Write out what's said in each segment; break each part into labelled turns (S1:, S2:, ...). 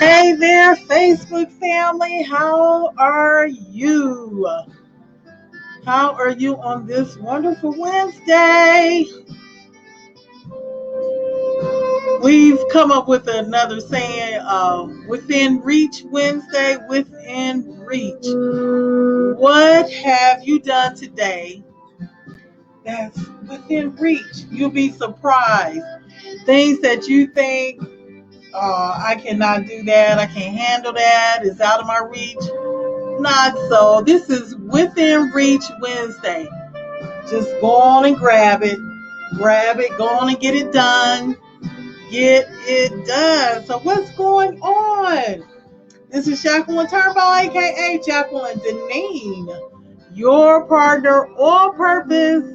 S1: Hey there, Facebook family. How are you? How are you on this wonderful Wednesday? We've come up with another saying, within reach Wednesday, within reach. What have you done today that's within reach? You'll be surprised. Things that you think, I cannot do that, I can't handle that, it's out of my reach. Not so. This is Within Reach Wednesday. Just go on and grab it. Grab it. Go on and get it done. Get it done. So what's going on? This is Jacqueline Turnbull, aka Jacqueline Deneen, your partner on purpose,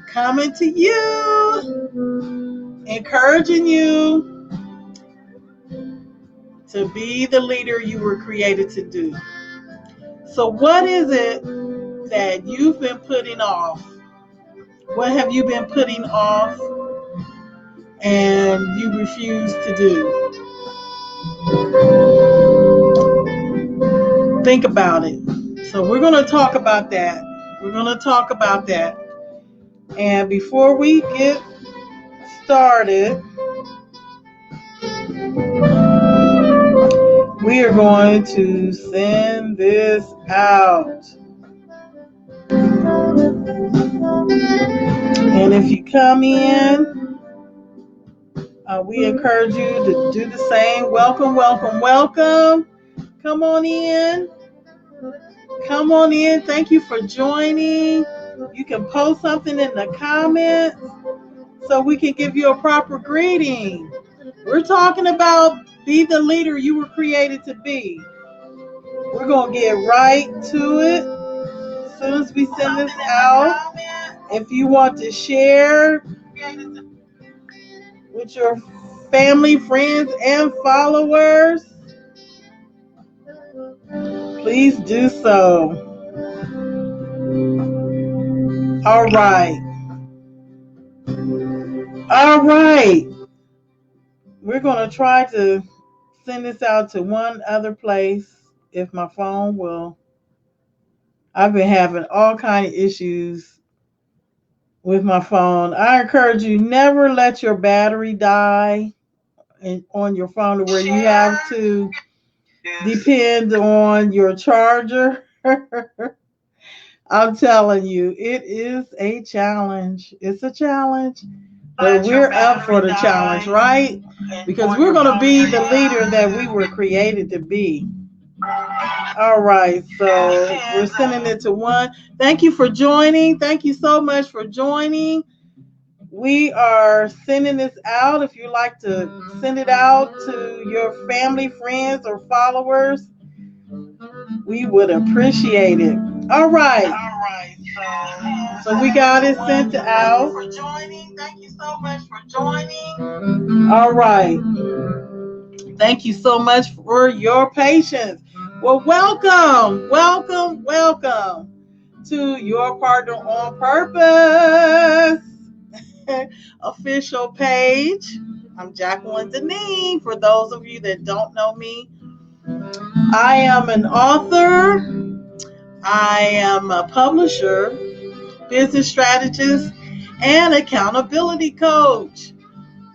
S1: coming to you, encouraging you to be the leader you were created to do. So what is it that you've been putting off? What have you been putting off and you refuse to do? Think about it. So we're going to talk about that. We're going to talk about that. And before we get started, we are going to send this out. And if you come in, we encourage you to do the same. Welcome, welcome, welcome. Come on in. Come on in. Thank you for joining. You can post something in the comments so we can give you a proper greeting. We're talking about be the leader you were created to be. We're going to get right to it as soon as we send this out. If you want to share with your family, friends, and followers, please do so. All right. All right. We're going to try to send this out to one other place if my phone will. I've been having all kind of issues with my phone. I encourage you, never let your battery die on your phone to where you have to depend on your charger. I'm telling you, it is a challenge. It's a challenge. But we're up for the challenge, right? Because we're going to be the leader that we were created to be. All right, so we're sending it to one. Thank you for joining. Thank you so much for joining. We are sending this out. If you'd like to send it out to your family, friends, or followers, we would appreciate it. All right. So we got it sent out. Thank you so much for joining. All right. Thank you so much for your patience. Well, welcome to your partner on purpose official page. I'm Jacqueline Deneen. For those of you that don't know me, I am an author. I am a publisher, business strategist, and accountability coach.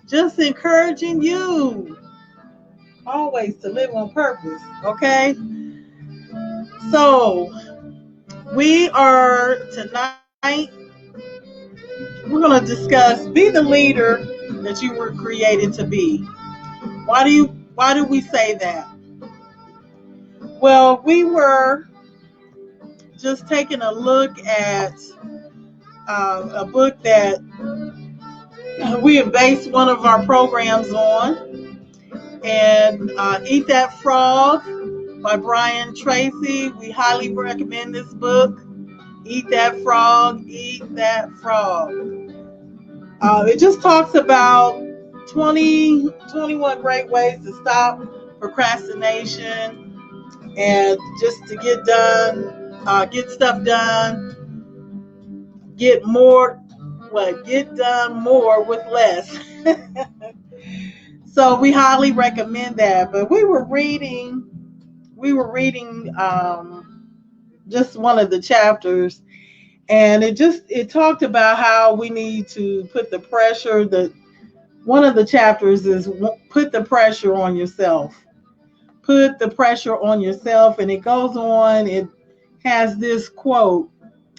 S1: Just encouraging you always to live on purpose, okay? So, we are tonight, we're going to discuss be the leader that you were created to be. Why do we say that? Well, we were just taking a look at a book that we have based one of our programs on, and Eat That Frog by Brian Tracy. We highly recommend this book. Eat That Frog, Eat That Frog. It just talks about 21 great ways to stop procrastination and just to get stuff done, get done more with less. So we highly recommend that. But we were reading just one of the chapters, and it talked about how we need to put the pressure. The One of the chapters is put the pressure on yourself. Put the pressure on yourself, and it goes on. It has this quote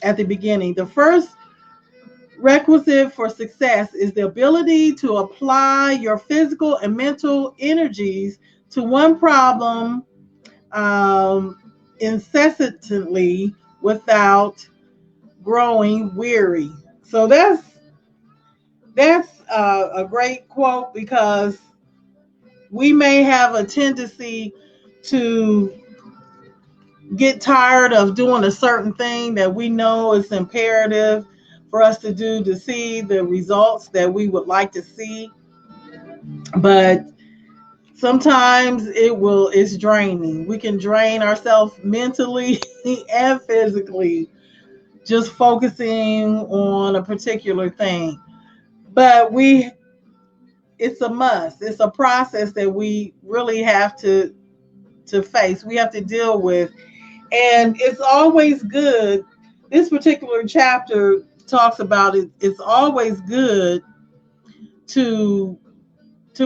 S1: at the beginning: the first requisite for success is the ability to apply your physical and mental energies to one problem incessantly without growing weary. So that's a great quote, because we may have a tendency to get tired of doing a certain thing that we know is imperative for us to do to see the results that we would like to see. But sometimes it's draining. We can drain ourselves mentally and physically just focusing on a particular thing. But it's a must. It's a process that we really have to face. We have to deal with. And it's always good. This particular chapter talks about it. It's always good to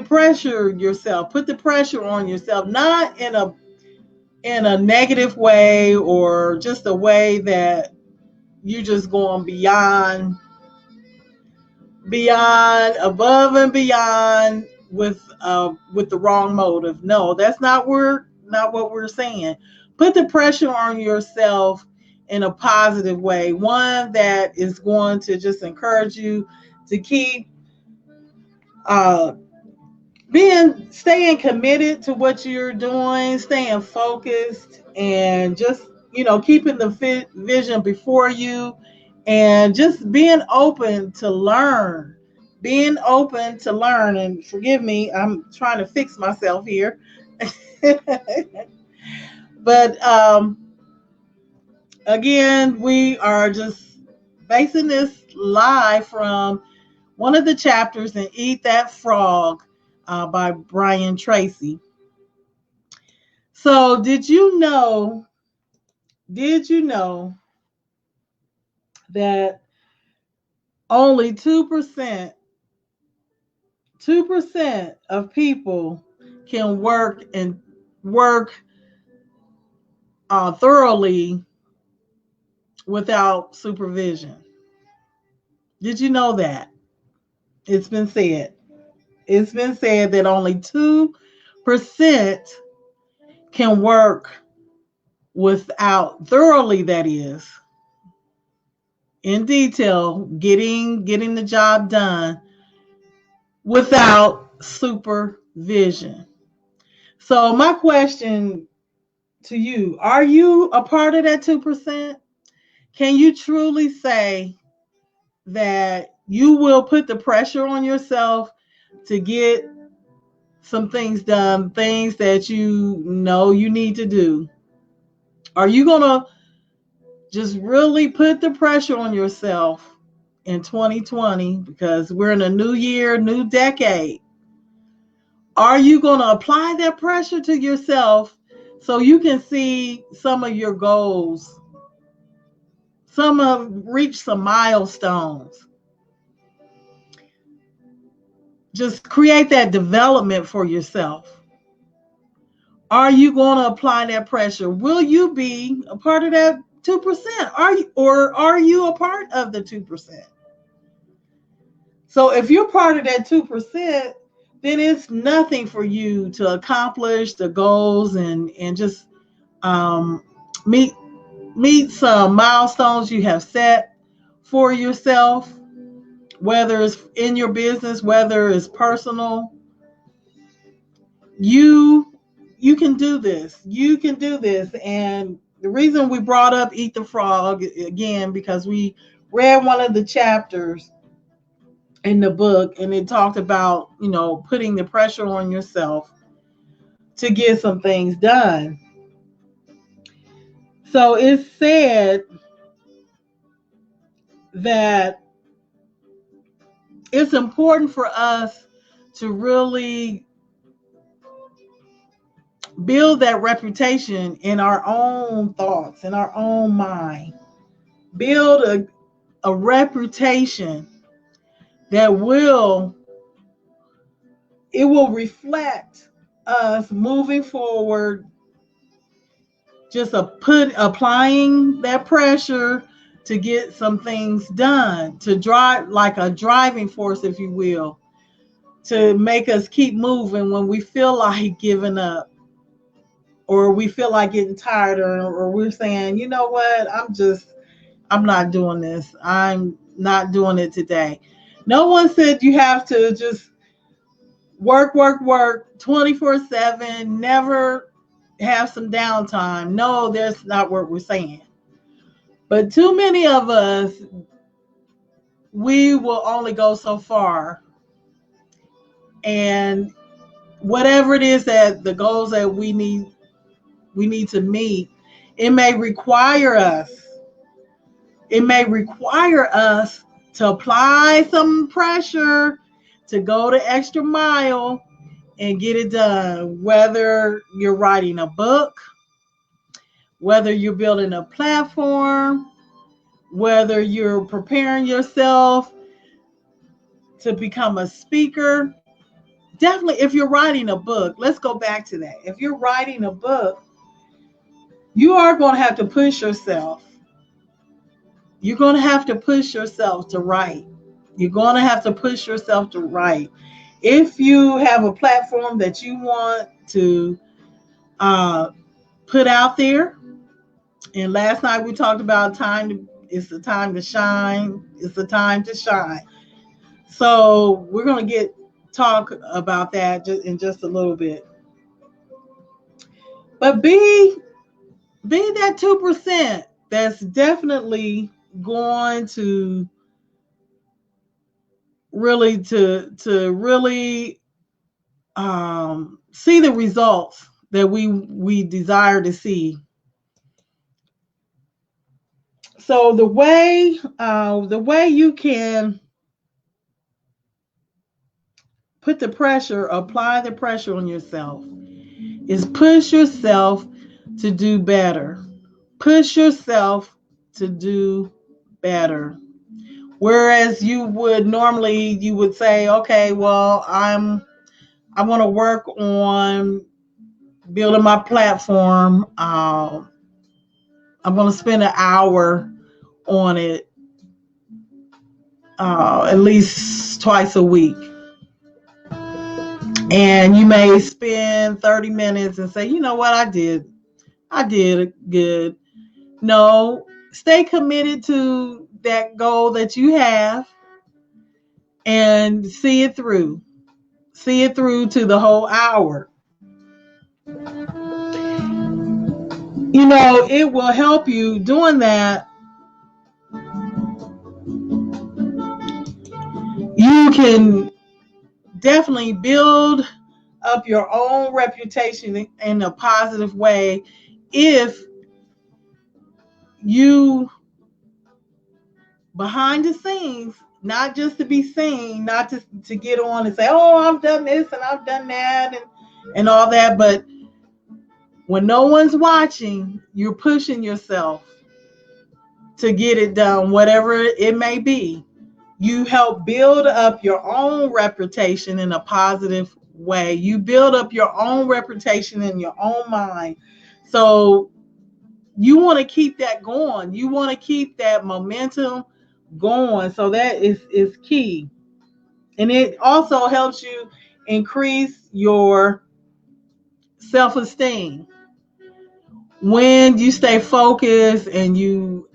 S1: pressure yourself, put the pressure on yourself, not in a negative way, or just a way that you're just going beyond, above and beyond, with the wrong motive. No, that's not what we're saying. Put the pressure on yourself in a positive way, one that is going to just encourage you to keep uh, staying committed to what you're doing, staying focused, and just keeping the vision before you, and just being open to learn. Being open to learn, and forgive me, I'm trying to fix myself here. But again, we are just basing this live from one of the chapters in Eat That Frog by Brian Tracy. So, did you know that only 2% of people can work thoroughly without supervision? Did you know that? It's been said. It's been said that only 2% can work without thoroughly, that is, in detail, getting the job done without supervision. So my question to you: are you a part of that 2%? Can you truly say that you will put the pressure on yourself to get some things done, things that you know you need to do? Are you going to just really put the pressure on yourself in 2020, because we're in a new year, new decade? Are you going to apply that pressure to yourself so you can see some of your goals, reach some milestones? Just create that development for yourself. Are you going to apply that pressure? Will you be a part of that 2%? Are you a part of the 2%? So if you're part of that 2%, then it's nothing for you to accomplish the goals, and just um, meet some milestones you have set for yourself, whether it's in your business, whether it's personal. You can do this. You can do this. And the reason we brought up Eat the Frog again, because we read one of the chapters in the book, and it talked about, putting the pressure on yourself to get some things done. So it said that it's important for us to really build that reputation in our own thoughts, in our own mind. Build a reputation that will reflect us moving forward, just applying that pressure to get some things done, to drive like a driving force, if you will, to make us keep moving when we feel like giving up, or we feel like getting tired, or we're saying, you know what, I'm not doing this. I'm not doing it today. No one said you have to just work 24/7, never have some downtime. No, that's not what we're saying. But too many of us, we will only go so far. And whatever it is that the goals that we need to meet, it may require us to apply some pressure, to go the extra mile and get it done. Whether you're writing a book, whether you're building a platform, whether you're preparing yourself to become a speaker. Definitely, if you're writing a book, let's go back to that. If you're writing a book, you are going to have to push yourself. You're going to have to push yourself to write. You're going to have to push yourself to write. If you have a platform that you want to put out there, and last night we talked about it's the time to shine. It's the time to shine. So we're going to talk about that in just a little bit. But be that 2% that's definitely going to really see the results that we desire to see. So the way you can apply the pressure on yourself, is push yourself to do better. Push yourself to do better. Whereas you would say, okay, well, I want to work on building my platform. I'm going to spend an hour on it at least twice a week. And you may spend 30 minutes and say, you know what, I did good. No, stay committed to that goal that you have and see it through. See it through to the whole hour. You know, it will help you doing that. You can definitely build up your own reputation in a positive way if you, behind the scenes, not just to be seen, not to get on and say, oh, I've done this and I've done that and all that, but when no one's watching, you're pushing yourself to get it done, whatever it may be. You help build up your own reputation in a positive way. You build up your own reputation in your own mind. So you want to keep that going. You want to keep that momentum going. So that is key. And it also helps you increase your self-esteem. When you stay focused and you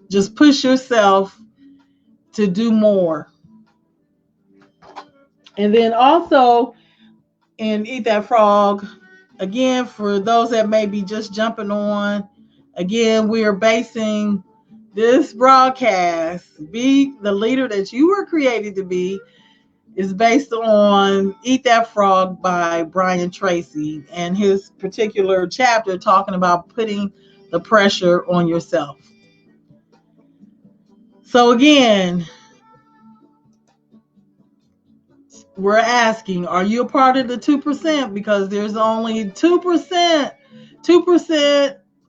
S1: just push yourself to do more. And then also in Eat That Frog, again, for those that may be just jumping on, again, we are basing this broadcast, Be the Leader That You Were Created to Be, is based on Eat That Frog by Brian Tracy and his particular chapter talking about putting the pressure on yourself. So again, we're asking, are you a part of the 2%? Because there's only 2%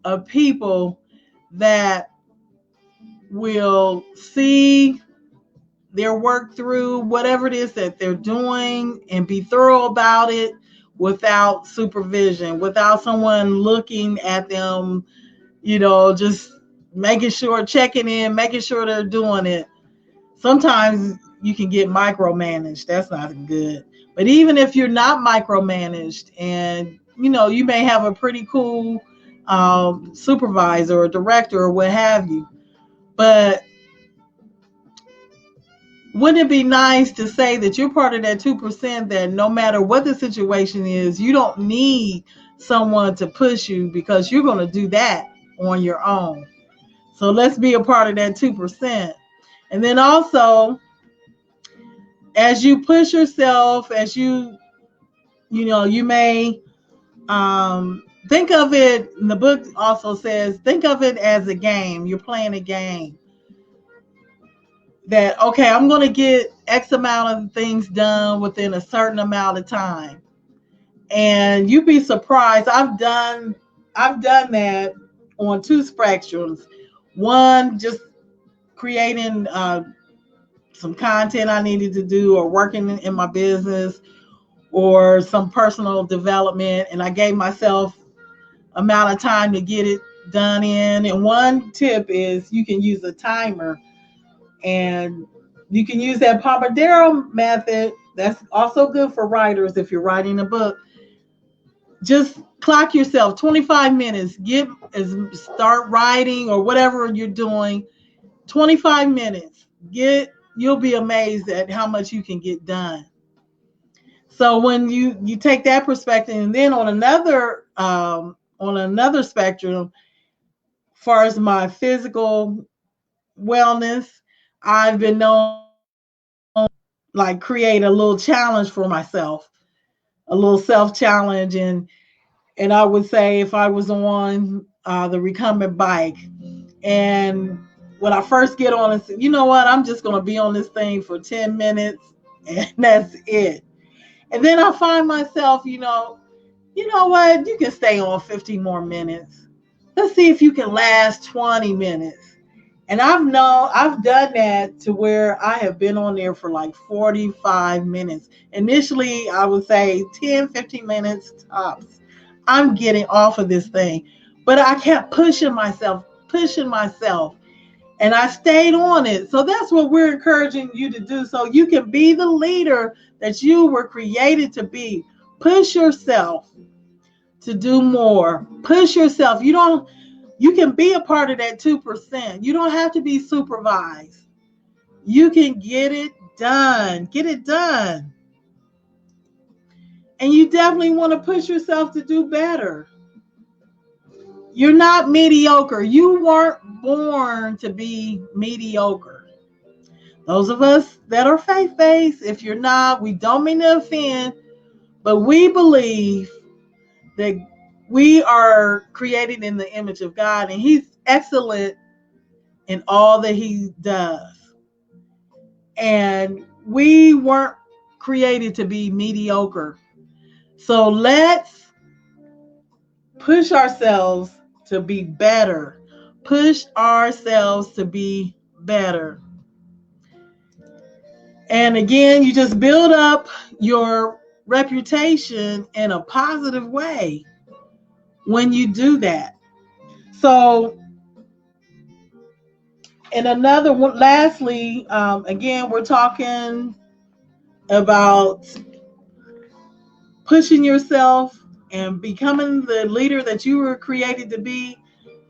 S1: of people that will see their work through whatever it is that they're doing and be thorough about it without supervision, without someone looking at them, just making sure, checking in, making sure they're doing it. Sometimes you can get micromanaged. That's not good. But even if you're not micromanaged and, you may have a pretty cool supervisor or director or what have you, but wouldn't it be nice to say that you're part of that 2%, that no matter what the situation is, you don't need someone to push you because you're going to do that on your own. So let's be a part of that 2%. And then also, as you push yourself, as you may think of it, the book also says, think of it as a game. You're playing a game. That, okay, I'm going to get X amount of things done within a certain amount of time. And you'd be surprised. I've done that on two spectrums. One, just creating some content I needed to do, or working in my business, or some personal development, and I gave myself amount of time to get it done in. And one tip is you can use a timer, and you can use that Pomodoro method. That's also good for writers if you're writing a book. Just clock yourself 25 minutes. Start writing or whatever you're doing. 25 minutes. You'll be amazed at how much you can get done. So when you take that perspective, and then on another spectrum, as far as my physical wellness, I've been known like create a little challenge for myself, a little self challenge, and I would say if I was on the recumbent bike, and when I first get on and say, you know what, I'm just going to be on this thing for 10 minutes and that's it. And then I find myself, you know what, you can stay on 15 more minutes. Let's see if you can last 20 minutes. And I've done that to where I have been on there for like 45 minutes. Initially, I would say 10, 15 minutes tops. I'm getting off of this thing. But I kept pushing myself. And I stayed on it. So that's what we're encouraging you to do, so you can be the leader that you were created to be. Push yourself to do more. Push yourself. You can be a part of that 2%. You don't have to be supervised. You can get it done. Get it done. And you definitely want to push yourself to do better. You're not mediocre. You weren't born to be mediocre. Those of us that are faith-based, if you're not, we don't mean to offend, but we believe that we are created in the image of God, and He's excellent in all that He does. And we weren't created to be mediocre. So let's push ourselves to be better. Push ourselves to be better. And again, you just build up your reputation in a positive way when you do that. So, and another one, lastly, again, we're talking about pushing yourself and becoming the leader that you were created to be.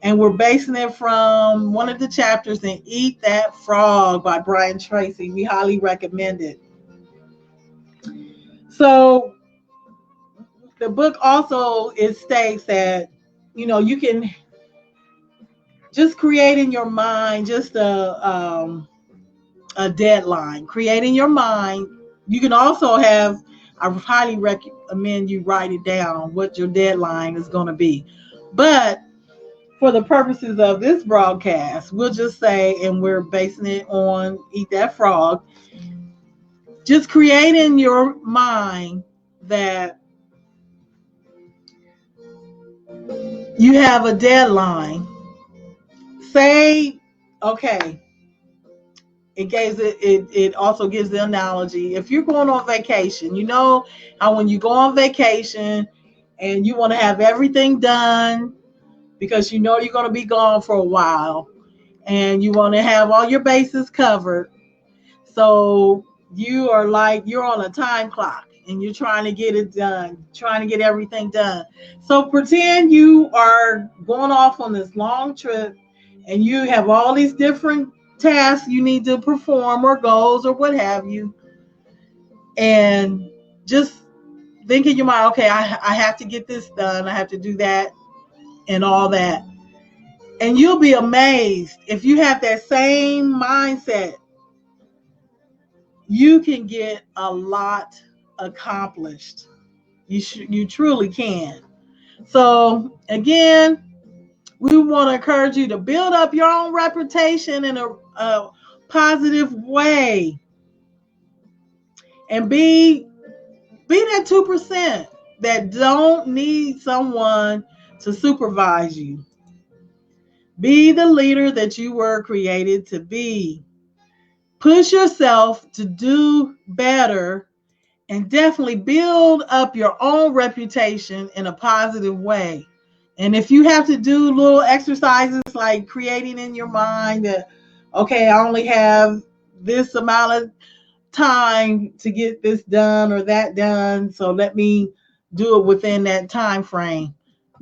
S1: And we're basing it from one of the chapters in Eat That Frog by Tracy. We highly recommend it. So the book also, it states that, you can just create in your mind just a deadline. Create in your mind. You can also have, I highly recommend you write it down what your deadline is going to be. But for the purposes of this broadcast, we'll just say, and we're basing it on Eat That Frog, just create in your mind that you have a deadline. Say, okay, it also gives the analogy. If you're going on vacation, you know how when you go on vacation and you want to have everything done because you know you're going to be gone for a while and you want to have all your bases covered. So you're on a time clock and you're trying to get it done, trying to get everything done. So pretend you are going off on this long trip and you have all these different tasks you need to perform or goals or what have you. And just think in your mind, okay, I have to get this done. I have to do that and all that. And you'll be amazed if you have that same mindset, you can get a lot accomplished. You truly can. So again, we want to encourage you to build up your own reputation in a positive way, and be that 2% that don't need someone to supervise you. Be the leader that you were created to be. Push yourself to do better and definitely build up your own reputation in a positive way. And if you have to do little exercises like creating in your mind that, okay, I only have this amount of time to get this done or that done, so let me do it within that time frame.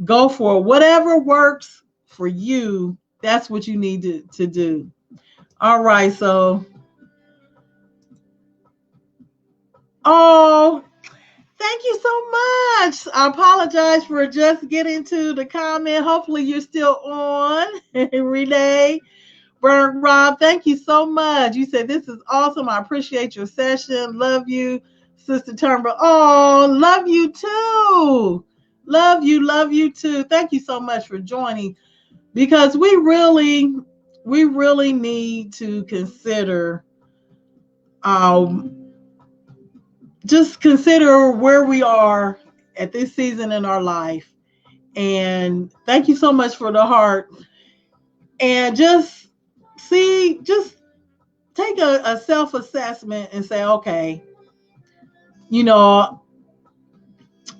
S1: Go for whatever works for you. That's what you need to do. All right, so oh, thank you so much. I apologize for just getting to the comment. Hopefully you're still on. Renee, Berg, Rob, thank you so much. You said this is awesome. I appreciate your session. Love you, Sister Turnbull. Oh, love you too. Love you too. Thank you so much for joining, because we really need to consider just consider where we are at this season in our life. And thank you so much for the heart. And just take a self-assessment and say, okay,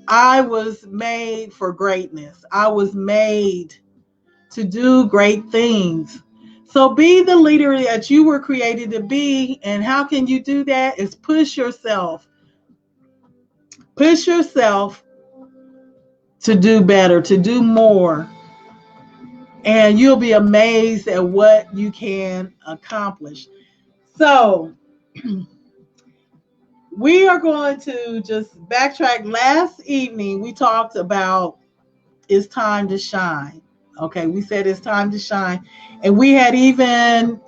S1: I was made for greatness. I was made to do great things. So be the leader that you were created to be. And how can you do that? Is push yourself. Push yourself to do better, to do more. And you'll be amazed at what you can accomplish. So we are going to just backtrack. Last evening, we talked about it's time to shine. Okay, we said it's time to shine. And we had even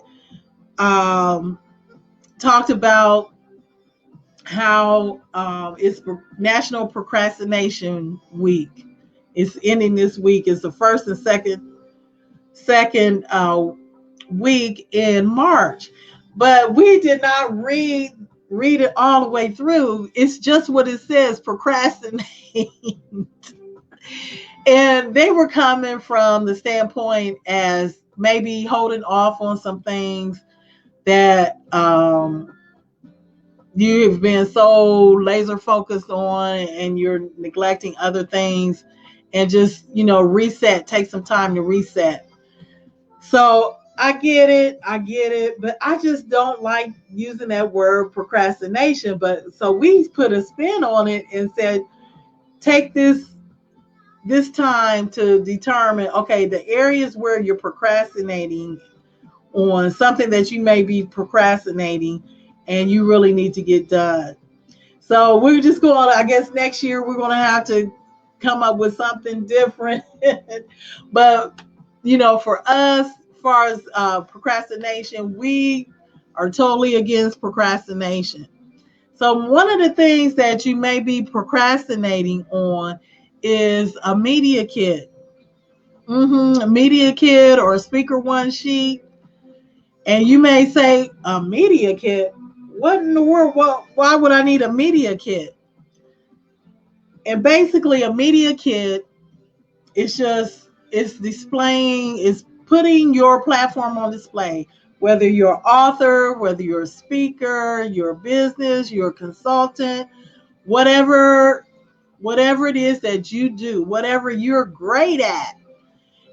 S1: talked about how it's National Procrastination Week. It's ending this week. It's the first and second week in March. But we did not read it all the way through. It's just what it says, procrastinate. And they were coming from the standpoint as maybe holding off on some things that you've been so laser focused on, and you're neglecting other things, and just, reset, take some time to reset. So I get it, but I just don't like using that word procrastination. But so we put a spin on it and said, take this time to determine, okay, the areas where you're procrastinating on something that you may be procrastinating and you really need to get done. So we're just going, I guess next year we're going to have to come up with something different. But, for us, as far as procrastination, we are totally against procrastination. So one of the things that you may be procrastinating on is a media kit. A media kit or a speaker one sheet. And you may say, a media kit? What in the world? Why would I need a media kit? And basically, a media kit is just it's displaying, it's putting your platform on display. Whether you're an author, whether you're a speaker, your business, you're a consultant, whatever whatever it is that you do, whatever you're great at,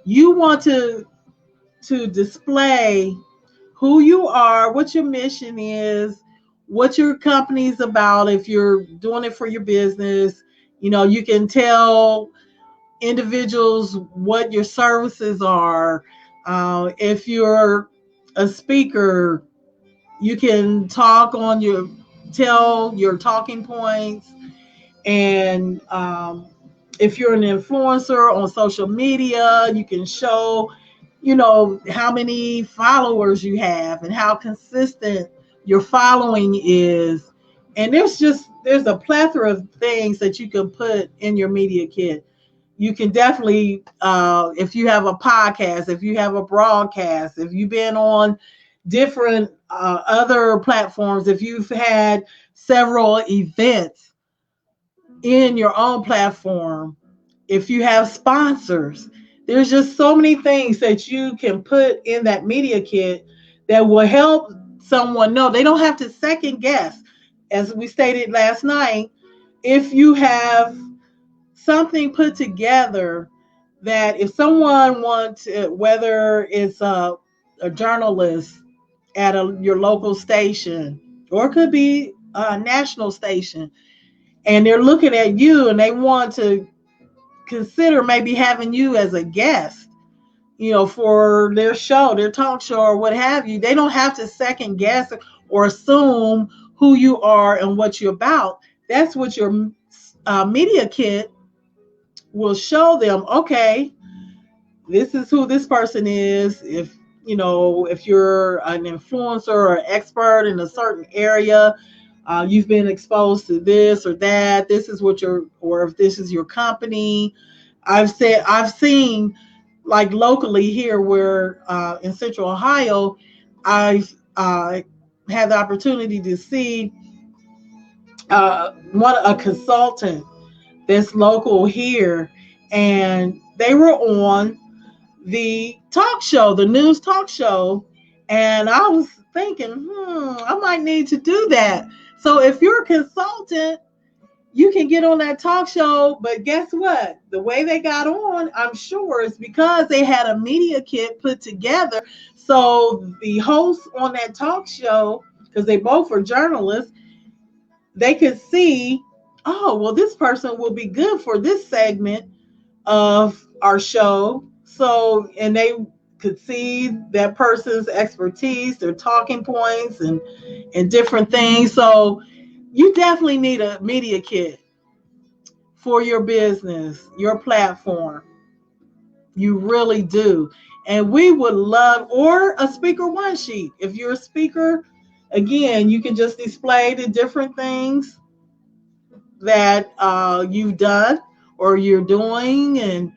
S1: you want to display who you are, what your mission is, what your company's about. If you're doing it for your business, you can tell individuals what your services are. If you're a speaker, you can tell your talking points. And if you're an influencer on social media, you can show, how many followers you have and how consistent your following is. And there's a plethora of things that you can put in your media kit. You can definitely, if you have a podcast, if you have a broadcast, if you've been on different other platforms, if you've had several events in your own platform, if you have sponsors, there's just so many things that you can put in that media kit that will help someone know. They don't have to second guess. As we stated last night, if you have something put together that if someone wants, whether it's a journalist at your local station, or it could be a national station, and they're looking at you and they want to consider maybe having you as a guest, for their show, their talk show, or what have you. They don't have to second guess or assume who you are and what you're about. That's what your media kit will show them. Okay, this is who this person is. If you're an influencer or expert in a certain area, you've been exposed to this or that. This is or if this is your company. I've seen, like locally here, where in Central Ohio, I've had the opportunity to see a consultant that's local here, and they were on the talk show, the news talk show, and I was thinking, I might need to do that. So if you're a consultant, you can get on that talk show. But guess what? The way they got on, I'm sure, is because they had a media kit put together. So the hosts on that talk show, because they both were journalists, they could see, oh, well, this person will be good for this segment of our show. So, and they could see that person's expertise, their talking points, and different things. So you definitely need a media kit for your business, your platform. You really do. And we would love, or a speaker one sheet. If you're a speaker, again, you can just display the different things that you've done or you're doing. And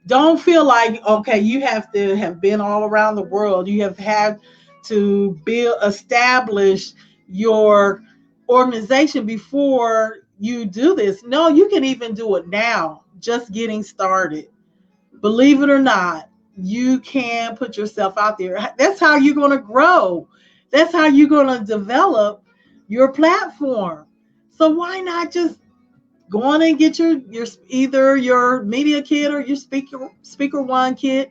S1: don't feel like, okay, you have to have been all around the world. You have had to establish your organization before you do this. No, you can even do it now, just getting started. Believe it or not, you can put yourself out there. That's how you're going to grow. That's how you're going to develop your platform. So why not just go on and get your either your media kit or your speaker one kit?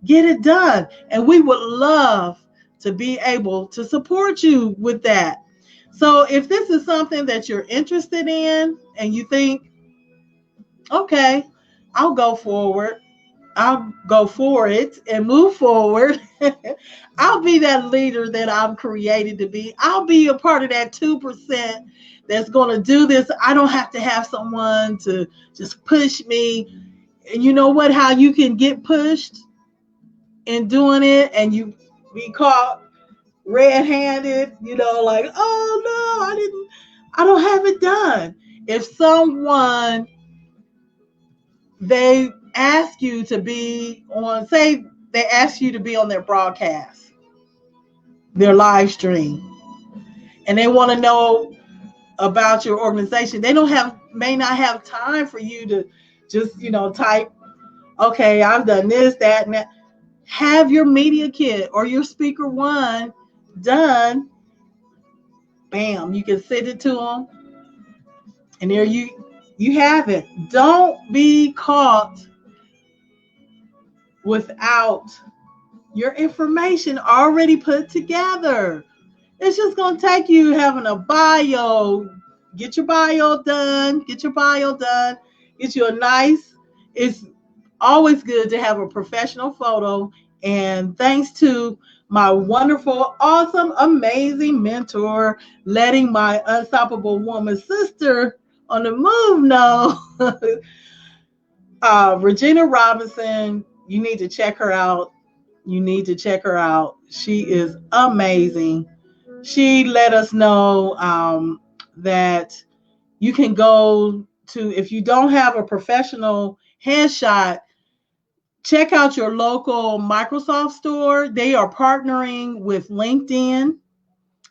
S1: Get it done. And we would love to be able to support you with that. So if this is something that you're interested in and you think, okay, I'll go forward, I'll go for it and move forward. I'll be that leader that I'm created to be. I'll be a part of that 2% that's going to do this. I don't have to have someone to just push me. And you know what? How you can get pushed in doing it and you be caught red-handed, like, oh no, I don't have it done. If someone, they ask you to be on, say they ask you to be on their broadcast, their live stream, and they want to know about your organization. They may not have time for you to just, type, okay, I've done this, that, and that. Have your media kit or your speaker one done. Bam, you can send it to them, and there you have it. Don't be caught without your information already put together. It's just going to take you having a bio. Get your bio done. Get your bio done. Get you a nice, it's always good to have a professional photo. And thanks to my wonderful, awesome, amazing mentor, letting my unstoppable woman sister on the move know, Regina Robinson, you need to check her out. You need to check her out. She is amazing. She let us know that you can go to, if you don't have a professional headshot, check out your local Microsoft store. They are partnering with LinkedIn,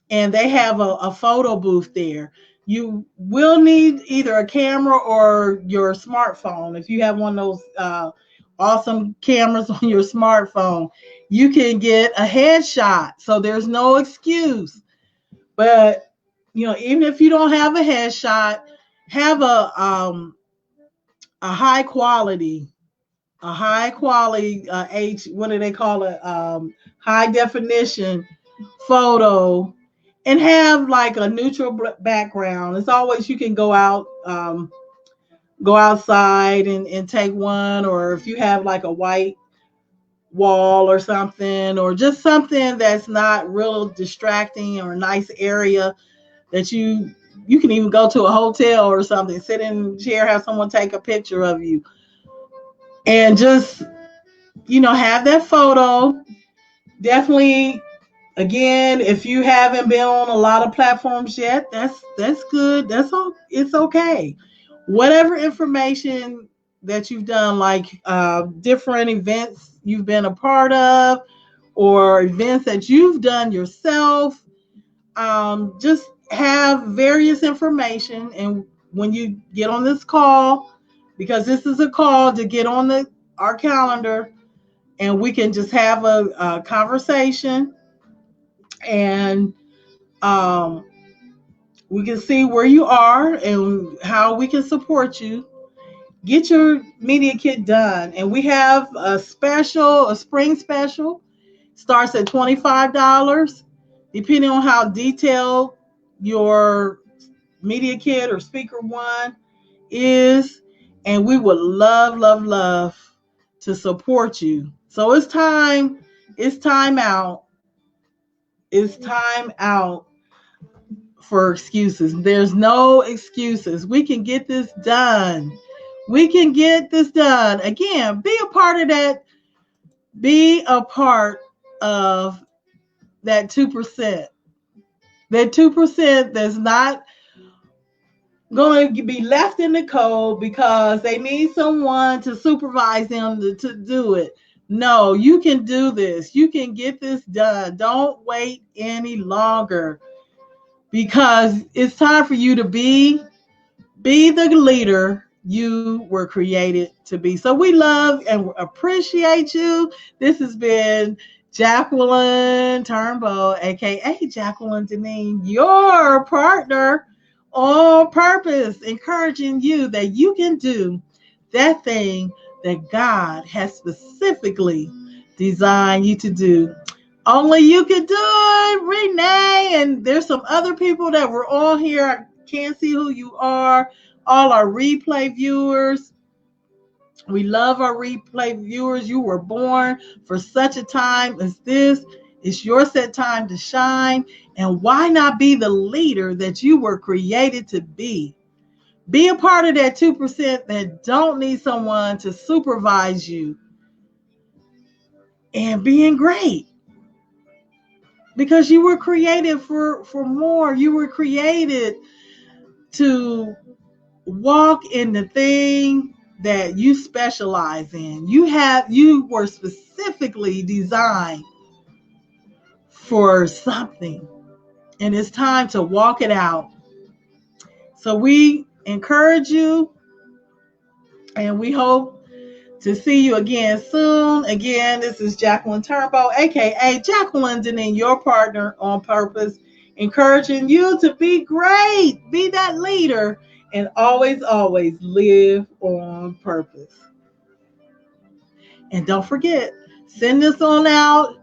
S1: and they have a photo booth there. You will need either a camera or your smartphone. If you have one of those awesome cameras on your smartphone, you can get a headshot. So there's no excuse. But even if you don't have a headshot, have a high quality, what do they call it? High definition photo, and have like a neutral background. It's always, you can go outside and take one, or if you have like a white wall or something, or just something that's not real distracting, or a nice area that you can even go to a hotel or something, sit in a chair, have someone take a picture of you, and just have that photo. Definitely, again, if you haven't been on a lot of platforms yet, that's good. That's all. It's okay. Whatever information that you've done, like different events you've been a part of, or events that you've done yourself, just have various information. And when you get on this call, because this is a call to get on our calendar, and we can just have a conversation, and um, we can see where you are and how we can support you. Get your media kit done. And we have a spring special, starts at $25, depending on how detailed your media kit or speaker one is. And we would love, love, love to support you. So it's time out. It's time out for excuses. There's no excuses. We can get this done. We can get this done. Again, be a part of that. Be a part of that 2%. That 2% that's not going to be left in the cold because they need someone to supervise them to do it. No, you can do this. You can get this done. Don't wait any longer, because it's time for you to be the leader you were created to be. So we love and appreciate you. This has been Jacqueline Turnbow, aka Jacqueline Deneen, your partner on purpose, encouraging you that you can do that thing that God has specifically designed you to do. Only you can do it, Renee. And there's some other people that were on here. I can't see who you are. All our replay viewers. We love our replay viewers. You were born for such a time as this. It's your set time to shine. And why not be the leader that you were created to be? Be a part of that 2% that don't need someone to supervise you. And being great. Because you were created for more. You were created to walk in the thing that you specialize in. You were specifically designed for something. and it's time to walk it out. So we encourage you, and we hope to see you again soon. Again, this is Jacqueline Turnbow, aka Jacqueline Deneen, your partner on purpose, encouraging you to be great, be that leader, and always, always live on purpose. And don't forget, send this on out.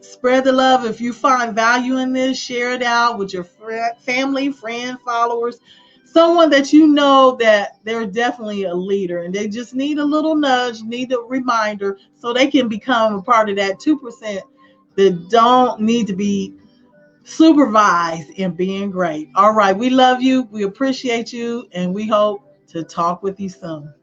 S1: Spread the love. If you find value in this, share it out with your family, friend, followers, someone that you know that they're definitely a leader and they just need a little nudge, need a reminder so they can become a part of that 2% that don't need to be supervised in being great. All right. We love you. We appreciate you. And we hope to talk with you soon.